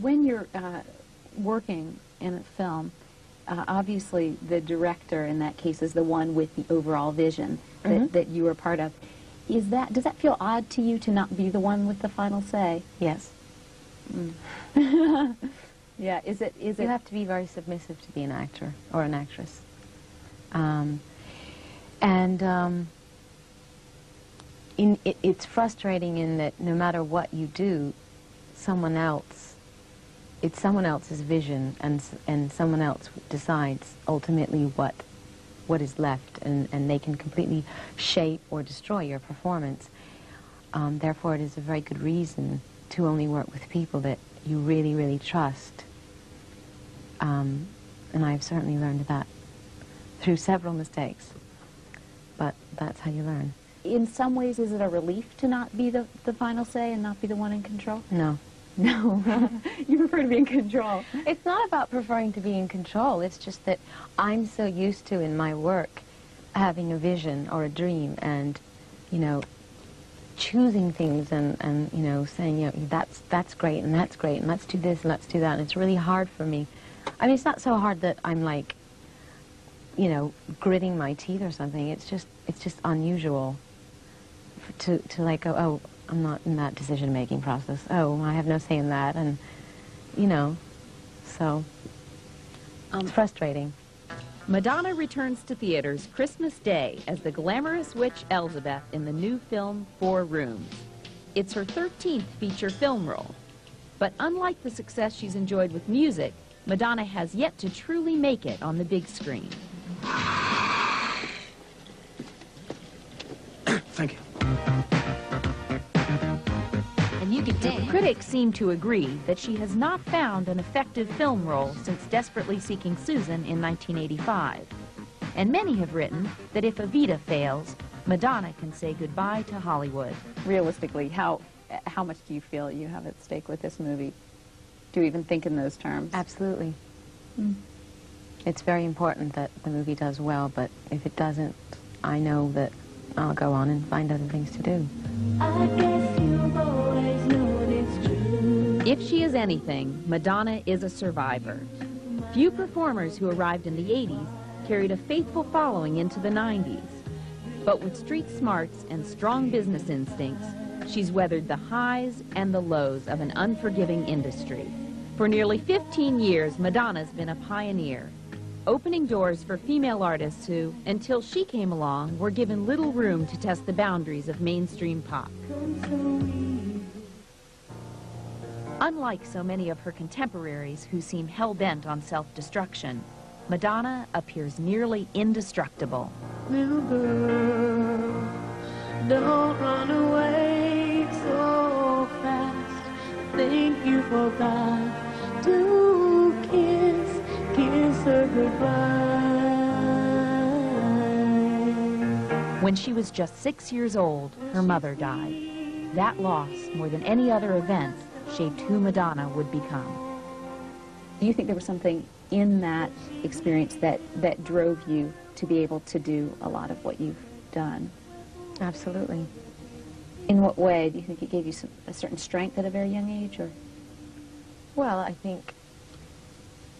When you're working in a film, obviously the director in that case is the one with the overall vision that you are part of. Does that feel odd to you to not be the one with the final say? Yes. Yeah, is it? You have to be very submissive to be an actor or an actress. It's frustrating in that no matter what you do, it's someone else's vision, and someone else decides ultimately what is left, and they can completely shape or destroy your performance. Therefore, it is a very good reason to only work with people that you really, really trust. And I've certainly learned that through several mistakes, but that's how you learn. In some ways, is it a relief to not be the final say and not be the one in control? No. No. You prefer to be in control. It's not about preferring to be in control. It's just that I'm so used to, in my work, having a vision or a dream and, you know, choosing things and you know, saying, you know, that's great and that's great and let's do this and let's do that. And it's really hard for me. I mean, it's not so hard that I'm like, you know, gritting my teeth or something. It's just unusual to like go, oh, I'm not in that decision-making process. Oh, I have no say in that, and, you know, so it's frustrating. Madonna returns to theaters Christmas Day as the glamorous witch Elizabeth in the new film 4 Rooms. It's her 13th feature film role. But unlike the success she's enjoyed with music, Madonna has yet to truly make it on the big screen. Thank you. Critics seem to agree that she has not found an effective film role since Desperately Seeking Susan in 1985. And many have written that if Evita fails, Madonna can say goodbye to Hollywood. Realistically, how much do you feel you have at stake with this movie? Do you even think in those terms? Absolutely. It's very important that the movie does well, but if it doesn't, I know that I'll go on and find other things to do. I guess you've always known it's true. If she is anything, Madonna is a survivor. Few performers who arrived in the 80s carried a faithful following into the 90s. But with street smarts and strong business instincts, she's weathered the highs and the lows of an unforgiving industry. For nearly 15 years, Madonna's been a pioneer, opening doors for female artists who, until she came along, were given little room to test the boundaries of mainstream pop. Unlike so many of her contemporaries who seem hell-bent on self-destruction, Madonna appears nearly indestructible. Little girl, don't run away so fast. Think you forgot to kiss her goodbye. When she was just 6 years old, her mother died. That loss, more than any other event, shaped who Madonna would become. Do you think there was something in that experience that drove you to be able to do a lot of what you've done? Absolutely. In what way? Do you think it gave you a certain strength at a very young age? Or? Well, I think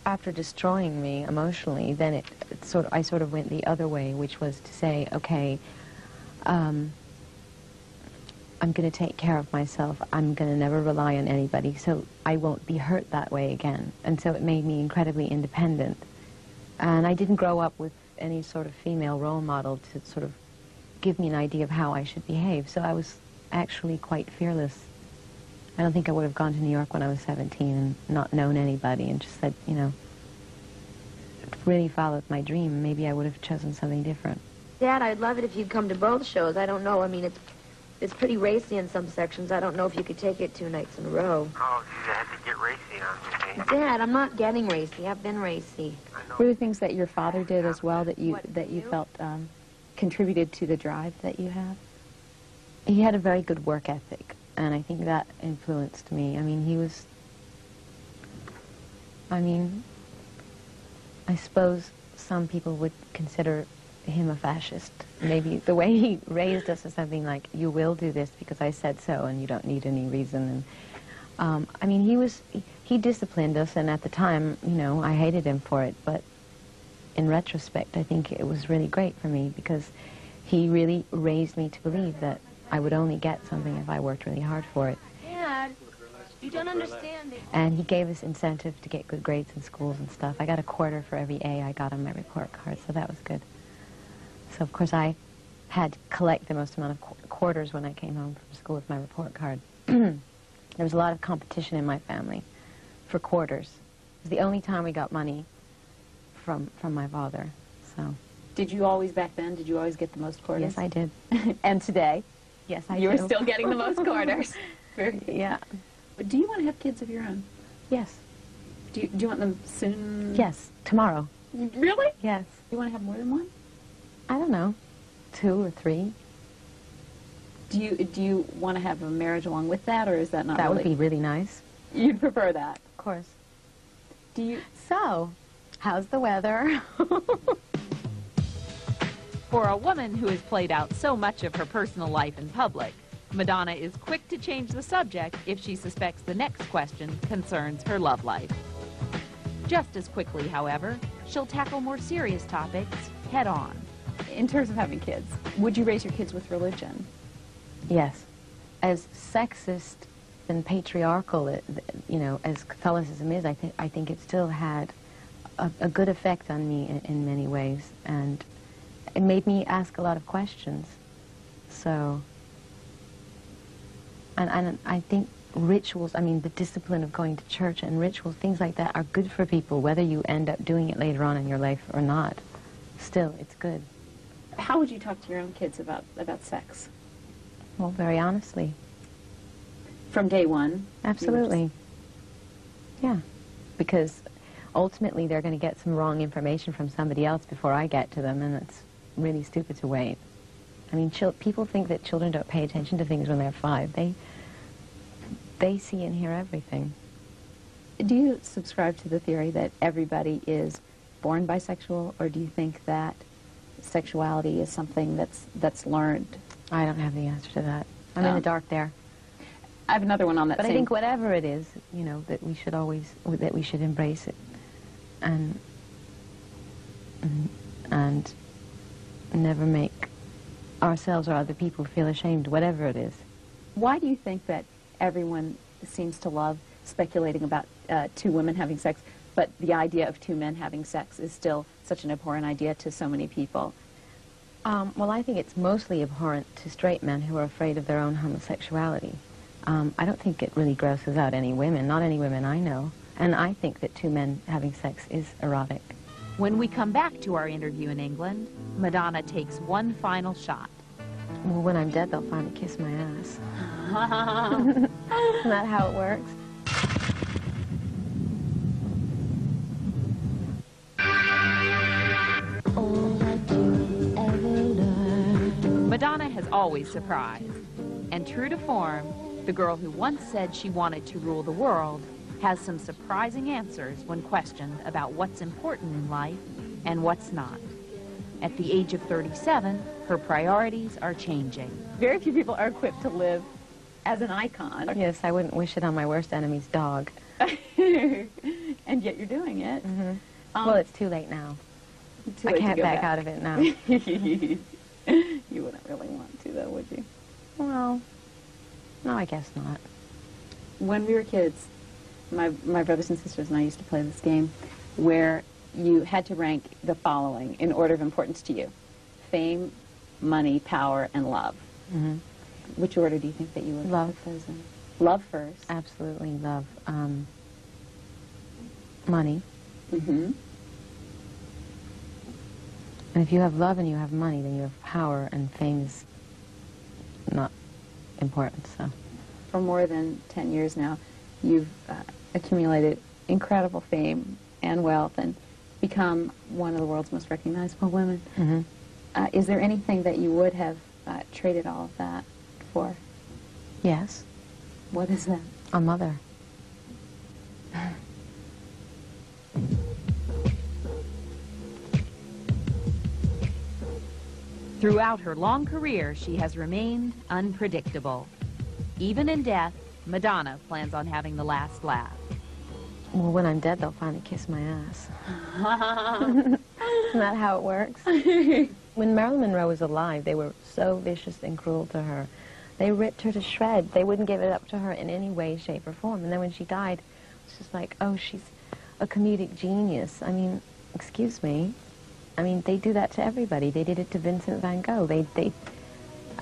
after destroying me emotionally, then I sort of went the other way, which was to say, okay, I'm going to take care of myself. I'm going to never rely on anybody, so I won't be hurt that way again. And so it made me incredibly independent. And I didn't grow up with any sort of female role model to sort of give me an idea of how I should behave. So I was actually quite fearless. I don't think I would have gone to New York when I was 17 and not known anybody and just said, you know, really followed my dream. Maybe I would have chosen something different. Dad, I'd love it if you'd come to both shows. I don't know. I mean, it's pretty racy in some sections. I don't know if you could take it 2 nights in a row. Oh, geez, I had to get racy on me. Dad, I'm not getting racy. I've been racy. Were there things that your father did as well that you felt contributed to the drive that you have? He had a very good work ethic, and I think that influenced me. I mean, I suppose some people would consider him a fascist. Maybe the way he raised us is something like, you will do this because I said so and you don't need any reason. And I mean, he disciplined us, and at the time, you know, I hated him for it, but in retrospect, I think it was really great for me because he really raised me to believe that I would only get something if I worked really hard for it. Dad, you don't understand it. And he gave us incentive to get good grades in schools and stuff. I got a quarter for every A I got on my report card, so that was good. So, of course, I had to collect the most amount of quarters when I came home from school with my report card. There was a lot of competition in my family for quarters. It was the only time we got money from my father, so. Did you always, back then, did you always get the most quarters? Yes, I did. And today? Yes, I You're do. still getting the most quarters. Very good. Yeah. But do you want to have kids of your own? Yes. Do you want them soon? Yes, tomorrow. Really? Yes. You want to have more than one? I don't know, 2 or 3. Do you want to have a marriage along with that, or is that not That really? would be really nice. You'd prefer that? Of course. Do you? So, how's the weather? For a woman who has played out so much of her personal life in public, Madonna is quick to change the subject if she suspects the next question concerns her love life. Just as quickly, however, she'll tackle more serious topics head on. In terms of having kids, would you raise your kids with religion? Yes. As sexist and patriarchal, you know, as Catholicism is, I think it still had a good effect on me in many ways, and it made me ask a lot of questions. So, and I think rituals, I mean, the discipline of going to church and rituals, things like that are good for people, whether you end up doing it later on in your life or not. Still, it's good. How would you talk to your own kids about sex? Well, very honestly. From day one? Absolutely. Yeah. Because ultimately they're going to get some wrong information from somebody else before I get to them, and it's really stupid to wait. I mean, people think that children don't pay attention to things when they're 5. They see and hear everything. Do you subscribe to the theory that everybody is born bisexual, or do you think that sexuality is something that's learned? I don't have the answer to that. I'm in the dark there. I have another one on that. But same... I think whatever it is, you know, that we should embrace it, and never make ourselves or other people feel ashamed, whatever it is. Why do you think that everyone seems to love speculating about 2 women having sex, but the idea of 2 men having sex is still such an abhorrent idea to so many people? Well, I think it's mostly abhorrent to straight men who are afraid of their own homosexuality. I don't think it really grosses out any women, not any women I know. And I think that 2 men having sex is erotic. When we come back to our interview in England, Madonna takes one final shot. Well, when I'm dead, they'll finally kiss my ass. Isn't that how it works? Madonna has always surprised. And true to form, the girl who once said she wanted to rule the world has some surprising answers when questioned about what's important in life and what's not. At the age of 37, her priorities are changing. Very few people are equipped to live as an icon. Yes, I wouldn't wish it on my worst enemy's dog. And yet you're doing it. Mm-hmm. Well, it's too late now. I can't back out of it now. You wouldn't really want to, though, would you? Well, no, I guess not. When we were kids, my brothers and sisters and I used to play this game where you had to rank the following in order of importance to you: fame, money, power, and love. Mm-hmm. Which order do you think that you would Love. put those in? Love first. Absolutely love. Money. Mm-hmm. And if you have love and you have money, then you have power, and fame is not important, so. For more than 10 years now, you've accumulated incredible fame and wealth and become one of the world's most recognizable women. Mm-hmm. Is there anything that you would have traded all of that for? Yes. What is that? A mother. Throughout her long career, she has remained unpredictable. Even in death, Madonna plans on having the last laugh. Well, when I'm dead, they'll finally kiss my ass. Isn't that how it works? When Marilyn Monroe was alive, they were so vicious and cruel to her. They ripped her to shreds. They wouldn't give it up to her in any way, shape, or form. And then when she died, it's just like, oh, she's a comedic genius. I mean, excuse me. I mean, they do that to everybody. They did it to Vincent van Gogh.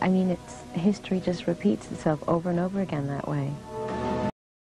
I mean, history just repeats itself over and over again that way.